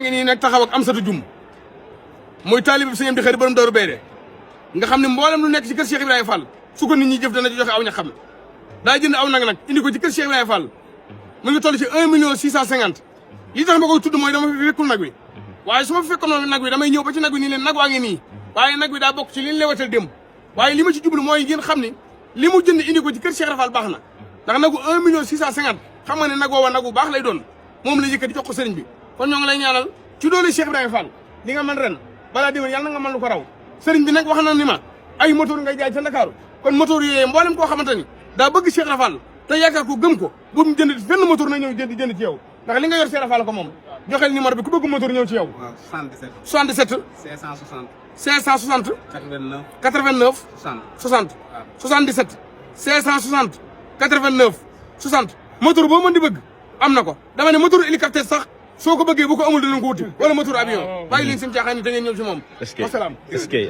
ngi nii nag taxaw ak Amsatou Dioum mooy taalibe sëñ Amdi Xari borom Daaru Béyde nga xam ne mboolem lu nekk ci kër Cheikh Ibrahima Fall su ko nit ñi jëf dana ci joxe aw ña xam daa jënd aw nag indi ko ci kër Cheikh Ibrahima Fall mu ngi toll ci 1 million 650 li tax ma koy tudd mooy dama fi fekkul nag wi waaye su ma fekkoon nag wi damay ñëw ba ci nag wi nii leen nag waa ngi nii waaye nag wi daa bokk ci li ñu lewatal démb waaye li ma ci jublu mooy ngeen xam ne li mu jënd indi ko ci kër Cheikh Ibrahima Fall baax na ndax nagu 1 million 650 xam nga ne nag woowa nagu baax lay doon moom la yëkkati jox ko sëriñ bi kon ñoo ngi lay ñaanal ci doole Cheikh Ibrahima Fall li nga mën ren balaa déwén yàlla na nga mën lu ko raw sëriñ bi nag wax na ni ma ay moteur ngay jaay ca Ndakaaru kon moteur yooyee mboolem koo xamante ni daa bëgg Cheikh Ibrahima Fall te yaakaar ko gëm ko bu mu jënd benn moteur na ñëw jënd ci yow ndax li nga yor Cheikh Ibrahima Fall ko moom joxel numéro bi ku bëgg moteur ñëw ci yow. waaw 77 560 89 60 77 560 89 60 moteur boo mën di bëgg am na ko dama ne moteur hélicoptère sax soo ko bëggee bu ko amul dinañ ko wuti wala moteur avion bàyyi leen sim caaxaan ni da ngeen ñëw ci moom. est-ce que